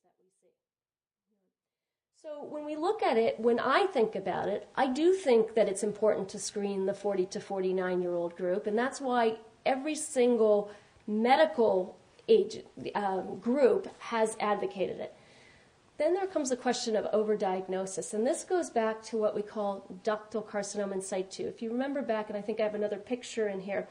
cancers that we see. So when we look at it, when I think about it, I do think that it's important to screen the 40 to 49-year-old group, and that's why every single medical age group has advocated it. Then there comes the question of overdiagnosis, and this goes back to what we call ductal carcinoma in situ. If you remember back, and I think I have another picture in here,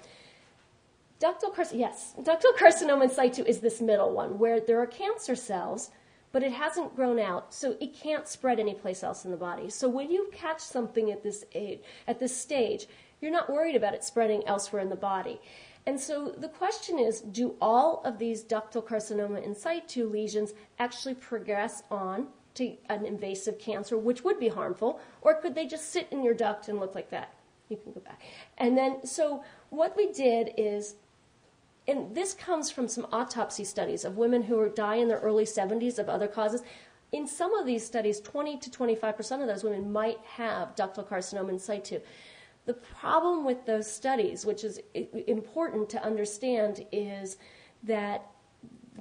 ductal carcinoma in situ is this middle one, where there are cancer cells, but it hasn't grown out, so it can't spread anyplace else in the body. So when you catch something at this age, at this stage, you're not worried about it spreading elsewhere in the body. And so the question is, do all of these ductal carcinoma in situ lesions actually progress on to an invasive cancer, which would be harmful, or could they just sit in your duct and look like that? You can go back. And then, so what we did is, and this comes from some autopsy studies of women who die in their early 70s of other causes. In some of these studies, 20 to 25% of those women might have ductal carcinoma in situ. The problem with those studies, which is important to understand, is that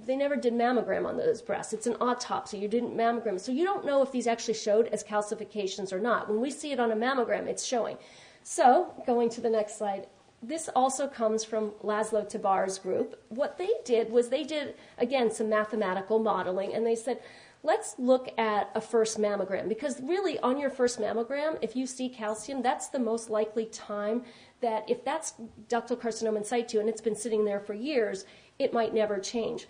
they never did mammogram on those breasts. It's an autopsy. You didn't mammogram. So you don't know if these actually showed as calcifications or not. When we see it on a mammogram, it's showing. So going to the next slide, this also comes from Laszlo Tabar's group. What they did was they did, again, some mathematical modeling, and they said, let's look at a first mammogram, because really on your first mammogram, if you see calcium, that's the most likely time that if that's ductal carcinoma in situ and it's been sitting there for years, it might never change.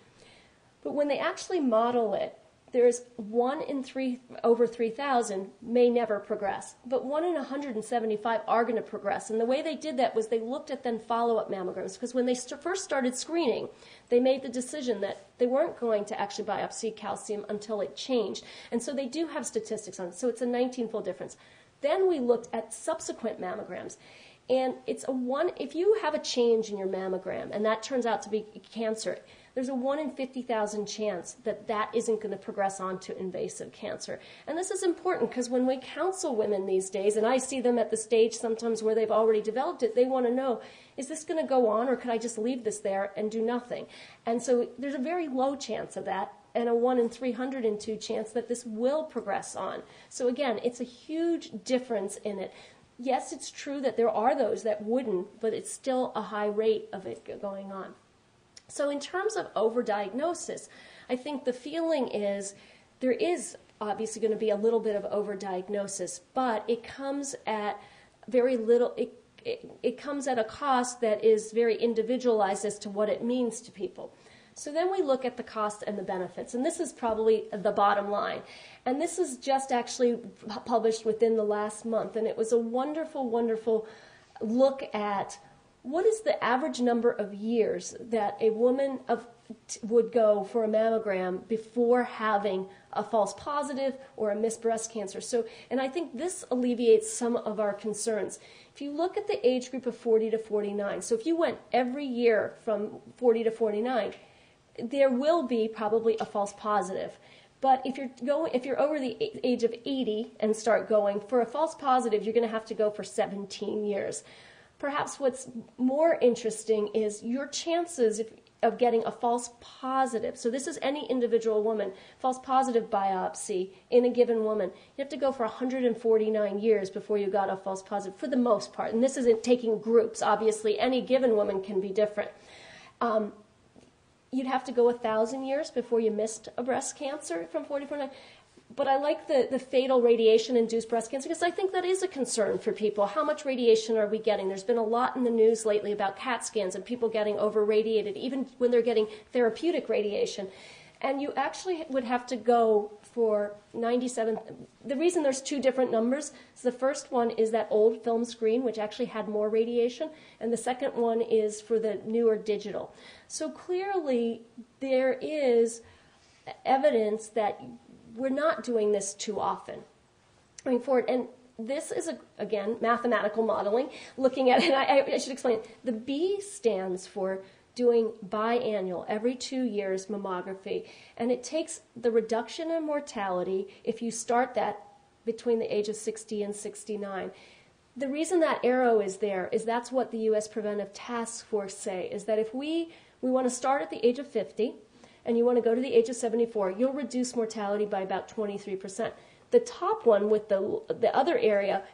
But when they actually model it, there's 1 in 3 over 3,000 may never progress, but 1 in 175 are going to progress. And the way they did that was they looked at then follow-up mammograms, because when they first started screening, they made the decision that they weren't going to actually biopsy calcium until it changed. And so they do have statistics on it. So it's a 19-fold difference. Then we looked at subsequent mammograms. And it's if you have a change in your mammogram and that turns out to be cancer, there's a 1 in 50,000 chance that that isn't going to progress on to invasive cancer. And this is important because when we counsel women these days, and I see them at the stage sometimes where they've already developed it, they want to know, is this going to go on or could I just leave this there and do nothing? And so there's a very low chance of that and a 1 in 302 chance that this will progress on. So again, it's a huge difference in it. Yes, it's true that there are those that wouldn't, but it's still a high rate of it going on. So in terms of overdiagnosis, I think the feeling is there is obviously going to be a little bit of overdiagnosis, but it comes at very little, it comes at a cost that is very individualized as to what it means to people. So then we look at the cost and the benefits, and this is probably the bottom line. And this is just actually published within the last month, and it was a wonderful, wonderful look at what is the average number of years that a woman would go for a mammogram before having a false positive or a missed breast cancer. So, and I think this alleviates some of our concerns. If you look at the age group of 40 to 49, so if you went every year from 40 to 49, there will be probably a false positive. But if you're over the age of 80 and start going for a false positive, you're going to have to go for 17 years. Perhaps what's more interesting is your chances of getting a false positive. So this is any individual woman, false positive biopsy in a given woman. You have to go for 149 years before you got a false positive for the most part. And this isn't taking groups. Obviously, any given woman can be different. You'd have to go 1,000 years before you missed a breast cancer from 40 to 49. But I like the fatal radiation-induced breast cancer because I think that is a concern for people. How much radiation are we getting? There's been a lot in the news lately about CAT scans and people getting over-radiated, even when they're getting therapeutic radiation. And you actually would have to go for 97. The reason there's two different numbers is the first one is that old film screen, which actually had more radiation, and the second one is for the newer digital. So clearly there is evidence that we're not doing this too often. Going forward, and this is, again, mathematical modeling, looking at it. I should explain. The B stands for doing biannual, every 2 years mammography. And it takes the reduction in mortality if you start that between the age of 60 and 69. The reason that arrow is there is that's what the U.S. Preventive Task Force say, is that if we want to start at the age of 50, and you want to go to the age of 74, you'll reduce mortality by about 23%. The top one with the other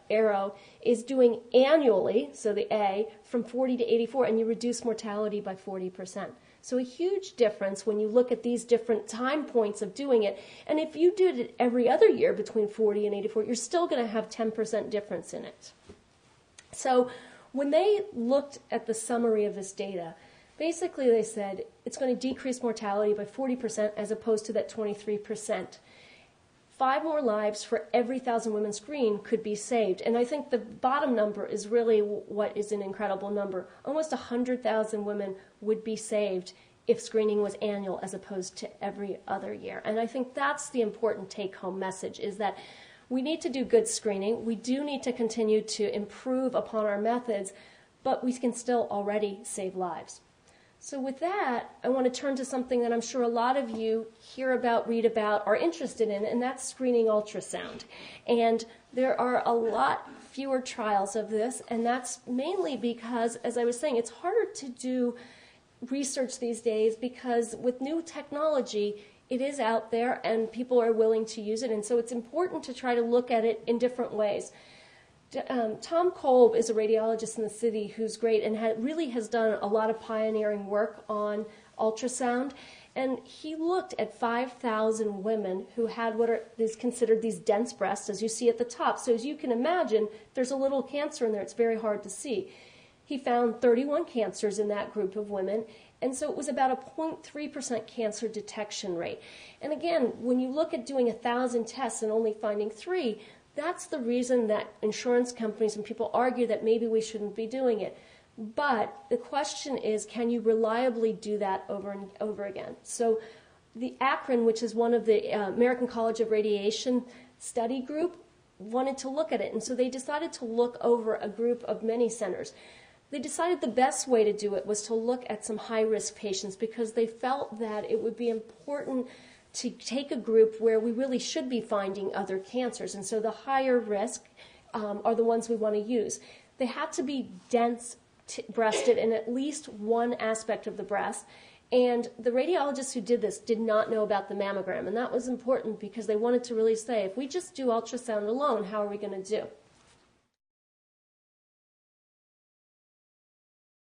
arrow is doing annually, so the A, from 40 to 84, and you reduce mortality by 40%. So a huge difference when you look at these different time points of doing it. And if you did it every other year between 40 and 84, you're still going to have 10% difference in it. So when they looked at the summary of this data, basically they said it's going to decrease mortality by 40% as opposed to that 23%. 5 more lives for every 1,000 women screened could be saved. And I think the bottom number is really what is an incredible number. Almost 100,000 women would be saved if screening was annual as opposed to every other year. And I think that's the important take-home message, is that we need to do good screening. We do need to continue to improve upon our methods, but we can still already save lives. So with that, I want to turn to something that I'm sure a lot of you hear about, read about, are interested in, and that's screening ultrasound. And there are a lot fewer trials of this, and that's mainly because, as I was saying, it's harder to do research these days because with new technology, it is out there and people are willing to use it, and so it's important to try to look at it in different ways. Tom Kolb is a radiologist in the city who's great and really has done a lot of pioneering work on ultrasound. And he looked at 5,000 women who had what is considered these dense breasts, as you see at the top. So as you can imagine, there's a little cancer in there. It's very hard to see. He found 31 cancers in that group of women, and so it was about a 0.3% cancer detection rate. And again, when you look at doing 1,000 tests and only finding 3, that's the reason that insurance companies and people argue that maybe we shouldn't be doing it. But the question is, can you reliably do that over and over again? So the ACRN, which is one of the American College of Radiation study group, wanted to look at it. And so they decided to look over a group of many centers. They decided the best way to do it was to look at some high-risk patients because they felt that it would be important to take a group where we really should be finding other cancers. And so the higher risk are the ones we want to use. They had to be dense breasted in at least one aspect of the breast. And the radiologists who did this did not know about the mammogram. And that was important because they wanted to really say, if we just do ultrasound alone, how are we going to do?